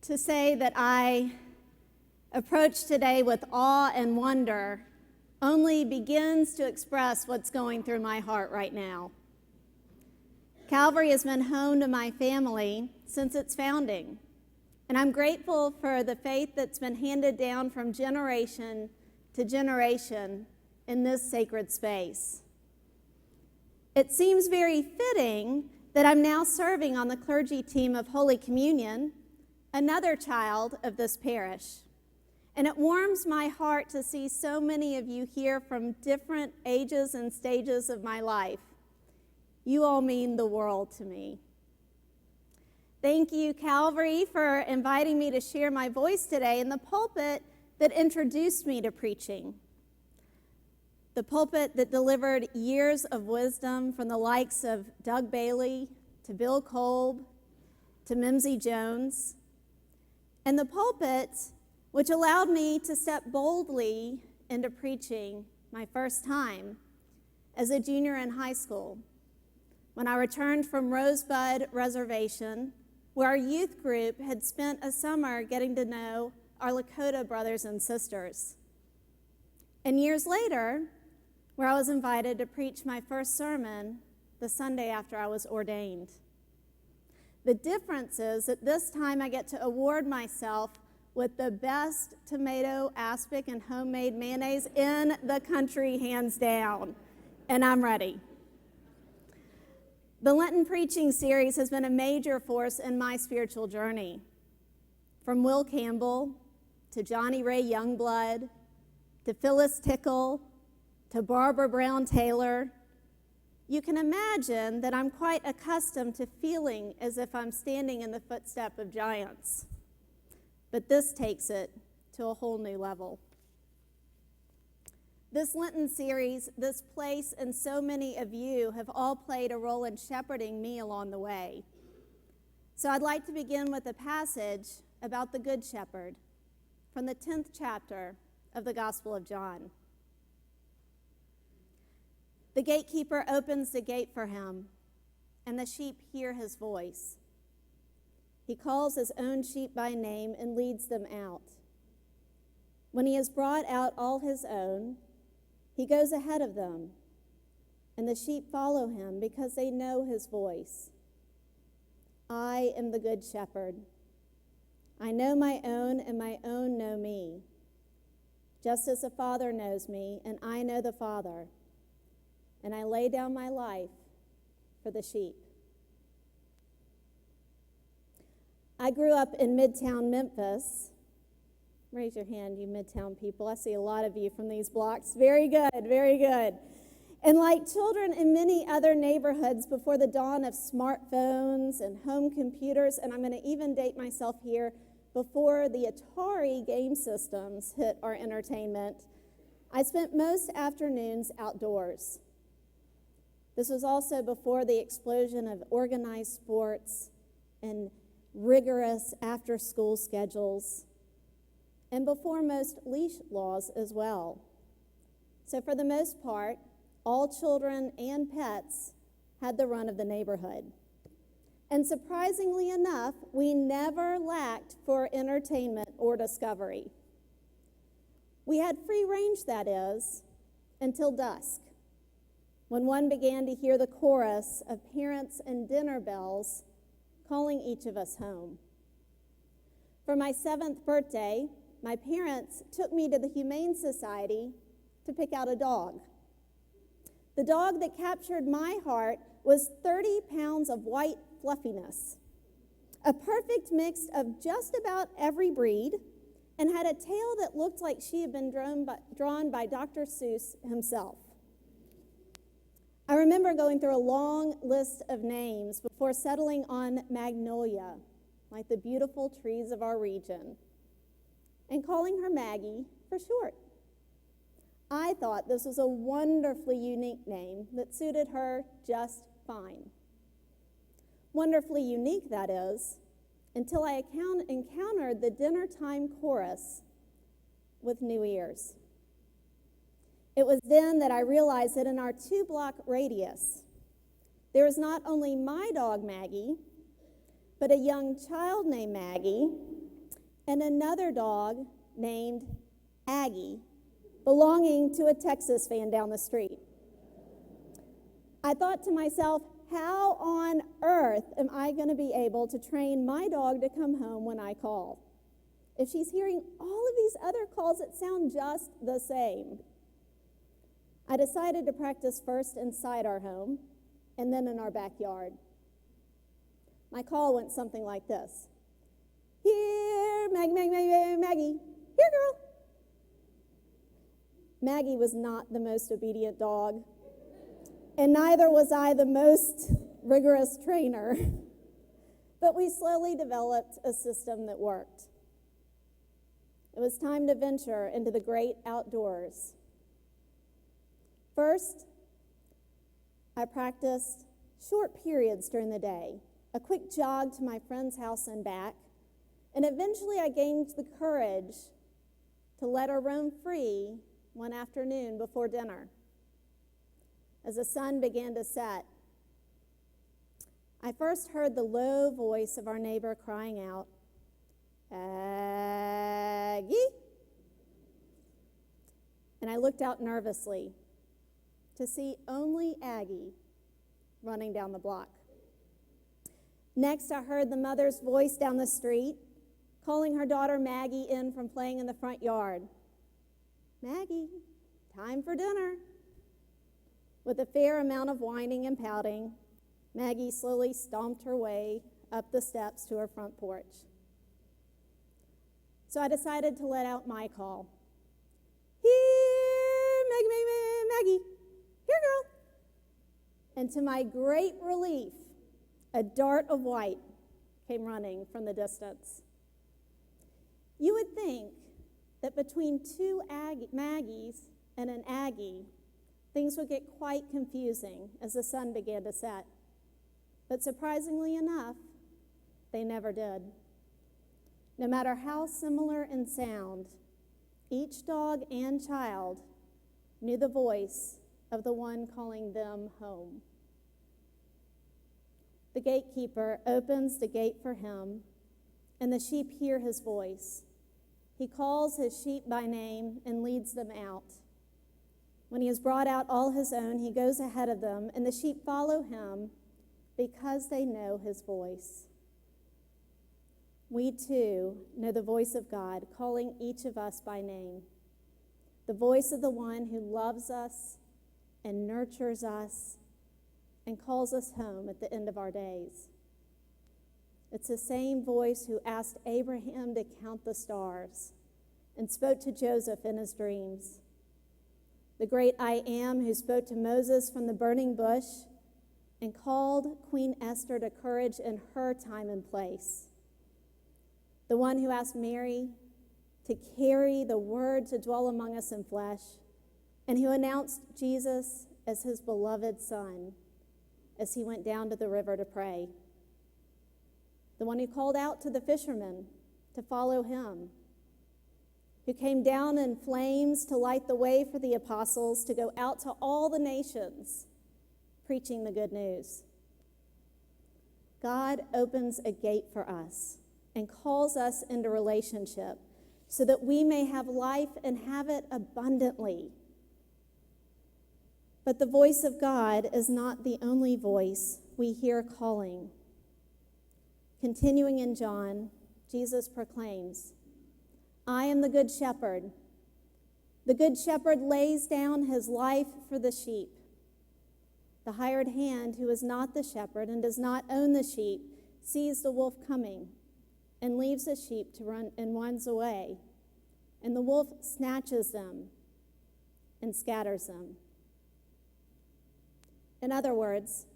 to say that I approach today with awe and wonder only begins to express what's going through my heart right now. Calvary has been home to my family since its founding, and I'm grateful for the faith that's been handed down from generation to generation in this sacred space. It seems very fitting that I'm now serving on the clergy team of Holy Communion, another child of this parish. And it warms my heart to see so many of you here from different ages and stages of my life. You all mean the world to me. Thank you, Calvary, for inviting me to share my voice today in the pulpit that introduced me to preaching. The pulpit that delivered years of wisdom from the likes of Doug Bailey to Bill Kolb to Mimsy Jones. And the pulpit which allowed me to step boldly into preaching my first time as a junior in high school, when I returned from Rosebud Reservation, where our youth group had spent a summer getting to know our Lakota brothers and sisters. And years later, where I was invited to preach my first sermon the Sunday after I was ordained. The difference is that this time I get to award myself with the best tomato, aspic, and homemade mayonnaise in the country, hands down. And I'm ready. The Lenten preaching series has been a major force in my spiritual journey. From Will Campbell to Johnny Ray Youngblood to Phyllis Tickle to Barbara Brown Taylor, you can imagine that I'm quite accustomed to feeling as if I'm standing in the footsteps of giants. But this takes it to a whole new level. This Lenten series, this place, and so many of you have all played a role in shepherding me along the way. So I'd like to begin with a passage about the Good Shepherd from the 10th chapter of the Gospel of John. The gatekeeper opens the gate for him, and the sheep hear his voice. He calls his own sheep by name and leads them out. When he has brought out all his own, he goes ahead of them, and the sheep follow him because they know his voice. I am the good shepherd. I know my own, and my own know me, just as the Father knows me, and I know the Father, and I lay down my life for the sheep. I grew up in Midtown Memphis. Raise your hand, you Midtown people. I see a lot of you from these blocks. Very good, very good. And like children in many other neighborhoods before the dawn of smartphones and home computers, and I'm going to even date myself here, before the Atari game systems hit our entertainment, I spent most afternoons outdoors. This was also before the explosion of organized sports and rigorous after-school schedules, and before most leash laws as well. So for the most part, all children and pets had the run of the neighborhood. And surprisingly enough, we never lacked for entertainment or discovery. We had free range, that is, until dusk, when one began to hear the chorus of parents and dinner bells calling each of us home. For my 7th birthday, my parents took me to the Humane Society to pick out a dog. The dog that captured my heart was 30 pounds of white fluffiness, a perfect mix of just about every breed, and had a tail that looked like she had been drawn by Dr. Seuss himself. I remember going through a long list of names before settling on Magnolia, like the beautiful trees of our region, and calling her Maggie for short. I thought this was a wonderfully unique name that suited her just fine. Wonderfully unique, that is, until I encountered the dinner time chorus with new ears. It was then that I realized that in our 2-block radius, there was not only my dog Maggie, but a young child named Maggie and another dog named Aggie, belonging to a Texas fan down the street. I thought to myself, how on earth am I going to be able to train my dog to come home when I call? If she's hearing all of these other calls that sound just the same. I decided to practice first inside our home and then in our backyard. My call went something like this. Here, Maggie, Maggie, Maggie, Maggie. Here, girl. Maggie was not the most obedient dog, and neither was I the most rigorous trainer. But we slowly developed a system that worked. It was time to venture into the great outdoors. First, I practiced short periods during the day, a quick jog to my friend's house and back, and eventually I gained the courage to let her roam free one afternoon before dinner. As the sun began to set, I first heard the low voice of our neighbor crying out, Aggie? And I looked out nervously to see only Aggie running down the block. Next, I heard the mother's voice down the street, calling her daughter Maggie in from playing in the front yard. Maggie, time for dinner. With a fair amount of whining and pouting, Maggie slowly stomped her way up the steps to her front porch. So I decided to let out my call. Here, Maggie, Maggie, Maggie. Here, girl. And to my great relief, a dart of white came running from the distance. You would think that between two Maggies and an Aggie, things would get quite confusing as the sun began to set. But surprisingly enough, they never did. No matter how similar in sound, each dog and child knew the voice of the one calling them home. The gatekeeper opens the gate for him, and the sheep hear his voice. He calls his sheep by name and leads them out. When he has brought out all his own, he goes ahead of them, and the sheep follow him because they know his voice. We too know the voice of God calling each of us by name, the voice of the one who loves us and nurtures us and calls us home at the end of our days. It's the same voice who asked Abraham to count the stars and spoke to Joseph in his dreams. The great I Am who spoke to Moses from the burning bush and called Queen Hester to courage in her time and place. The one who asked Mary to carry the word to dwell among us in flesh, and who announced Jesus as his beloved son as he went down to the river to pray. The one who called out to the fishermen to follow him, who came down in flames to light the way for the apostles to go out to all the nations, preaching the good news. God opens a gate for us and calls us into relationship so that we may have life and have it abundantly. But the voice of God is not the only voice we hear calling. Continuing in John, Jesus proclaims, I am the good shepherd. The good shepherd lays down his life for the sheep. The hired hand, who is not the shepherd and does not own the sheep, sees the wolf coming and leaves the sheep to run and runs away. And the wolf snatches them and scatters them. In other words,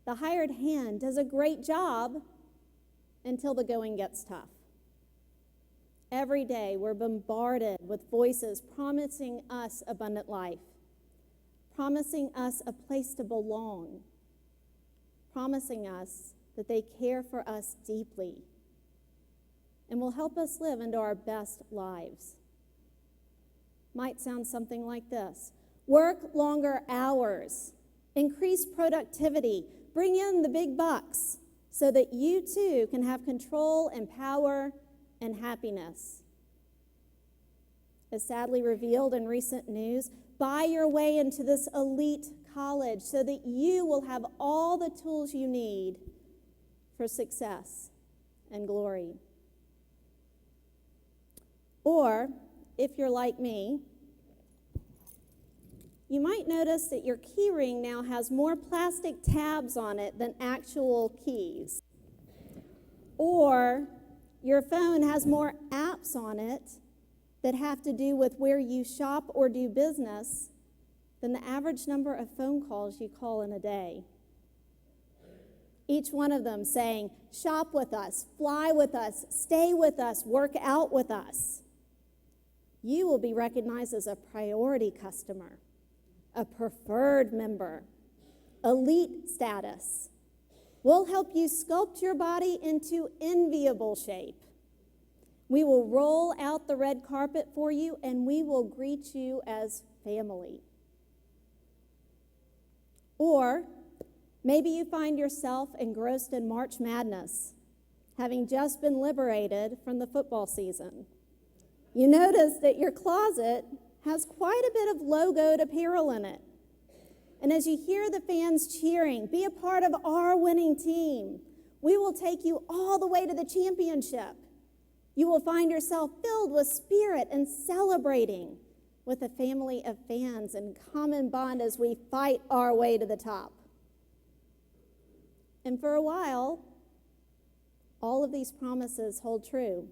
the hired hand does a great job until the going gets tough. Every day we're bombarded with voices promising us abundant life, promising us a place to belong, promising us that they care for us deeply and will help us live into our best lives. Might sound something like this: work longer hours, increase productivity, bring in the big bucks so that you too can have control and power and happiness. As sadly revealed in recent news, buy your way into this elite college so that you will have all the tools you need for success and glory. Or, if you're like me, you might notice that your key ring now has more plastic tabs on it than actual keys. Or your phone has more apps on it that have to do with where you shop or do business than the average number of phone calls you call in a day. Each one of them saying, shop with us, fly with us, stay with us, work out with us. You will be recognized as a priority customer, a preferred member, elite status. We'll help you sculpt your body into enviable shape. We will roll out the red carpet for you, and we will greet you as family. Or maybe you find yourself engrossed in March Madness, having just been liberated from the football season. You notice that your closet has quite a bit of logoed apparel in it. And as you hear the fans cheering, be a part of our winning team. We will take you all the way to the championship. You will find yourself filled with spirit and celebrating with a family of fans in common bond as we fight our way to the top. And for a while, all of these promises hold true.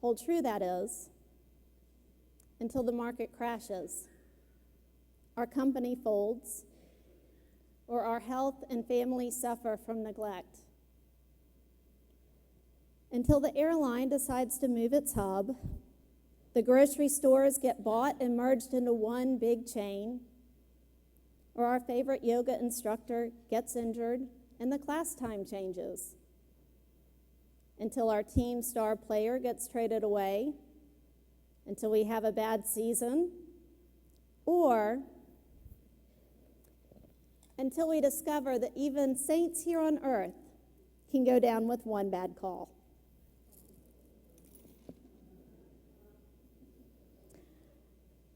Hold true, that is, until the market crashes, our company folds, or our health and family suffer from neglect. Until the airline decides to move its hub, the grocery stores get bought and merged into one big chain, or our favorite yoga instructor gets injured and the class time changes. Until our team star player gets traded away, until we have a bad season, or until we discover that even saints here on earth can go down with one bad call.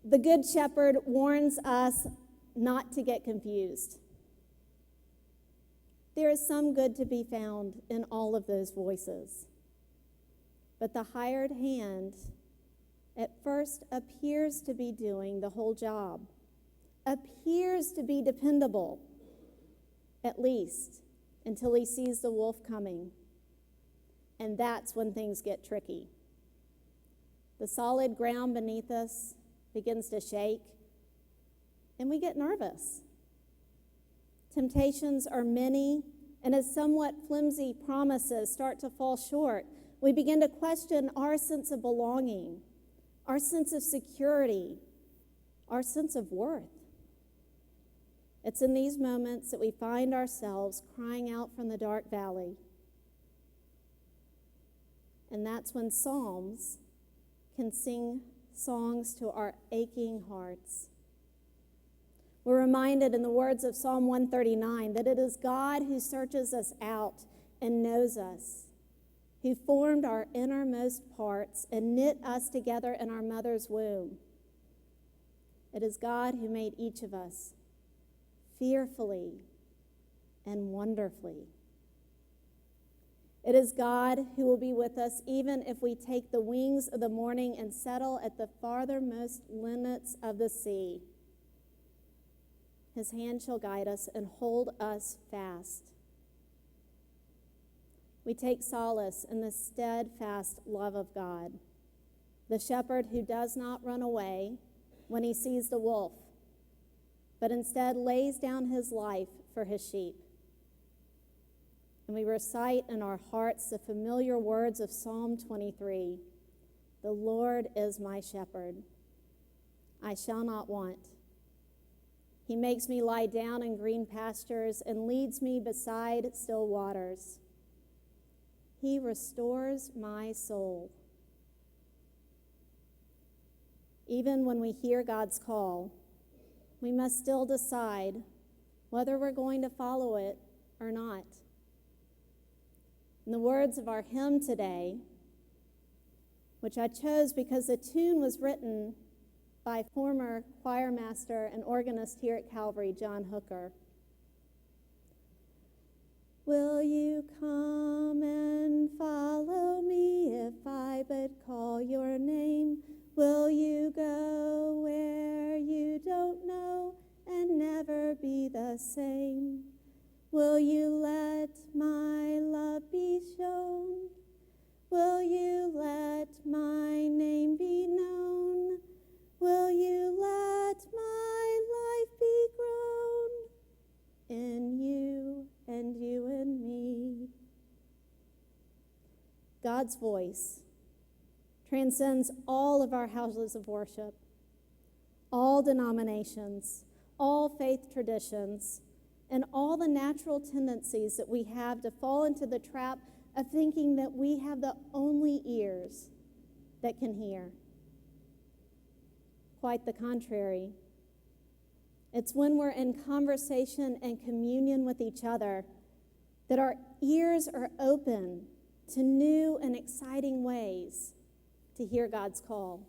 The Good Shepherd warns us not to get confused. There is some good to be found in all of those voices. But the hired hand at first appears to be doing the whole job, appears to be dependable, at least until he sees the wolf coming. And that's when things get tricky. The solid ground beneath us begins to shake, and we get nervous. Temptations are many, and as somewhat flimsy promises start to fall short, we begin to question our sense of belonging, our sense of security, our sense of worth. It's in these moments that we find ourselves crying out from the dark valley. And that's when Psalms can sing songs to our aching hearts. We're reminded in the words of Psalm 139 that it is God who searches us out and knows us, who formed our innermost parts and knit us together in our mother's womb. It is God who made each of us fearfully and wonderfully. It is God who will be with us even if we take the wings of the morning and settle at the farthermost limits of the sea. His hand shall guide us and hold us fast. We take solace in the steadfast love of God, the shepherd who does not run away when he sees the wolf, but instead lays down his life for his sheep. And we recite in our hearts the familiar words of Psalm 23, "The Lord is my shepherd. I shall not want. He makes me lie down in green pastures and leads me beside still waters. He restores my soul." Even when we hear God's call, we must still decide whether we're going to follow it or not. And the words of our hymn today, which I chose because the tune was written by former choir master and organist here at Calvary, John Hooker. Will you come and follow me if I but call your name? Will you go where you don't know and never be the same? Will you let my love be shown? Will you let my name be known? Will you let my life be grown in you and you in me? God's voice transcends all of our houses of worship, all denominations, all faith traditions, and all the natural tendencies that we have to fall into the trap of thinking that we have the only ears that can hear. Quite the contrary. It's when we're in conversation and communion with each other that our ears are open to new and exciting ways to hear God's call.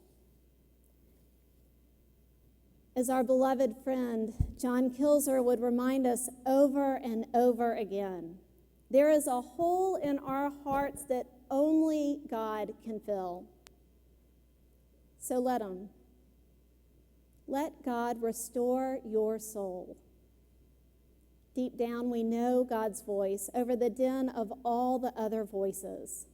As our beloved friend John Kilzer would remind us over and over again, there is a hole in our hearts that only God can fill. So let him. Let God restore your soul. Deep down, we know God's voice over the din of all the other voices.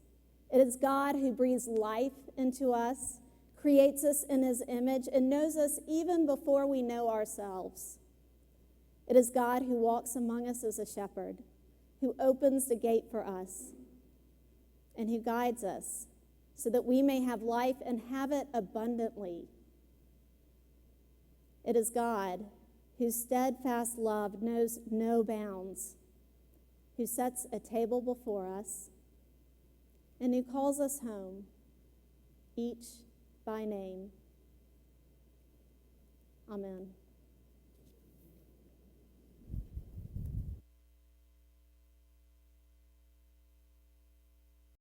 It is God who breathes life into us, creates us in his image, and knows us even before we know ourselves. It is God who walks among us as a shepherd, who opens the gate for us, and who guides us so that we may have life and have it abundantly. It is God whose steadfast love knows no bounds, who sets a table before us, and who calls us home, each by name. Amen.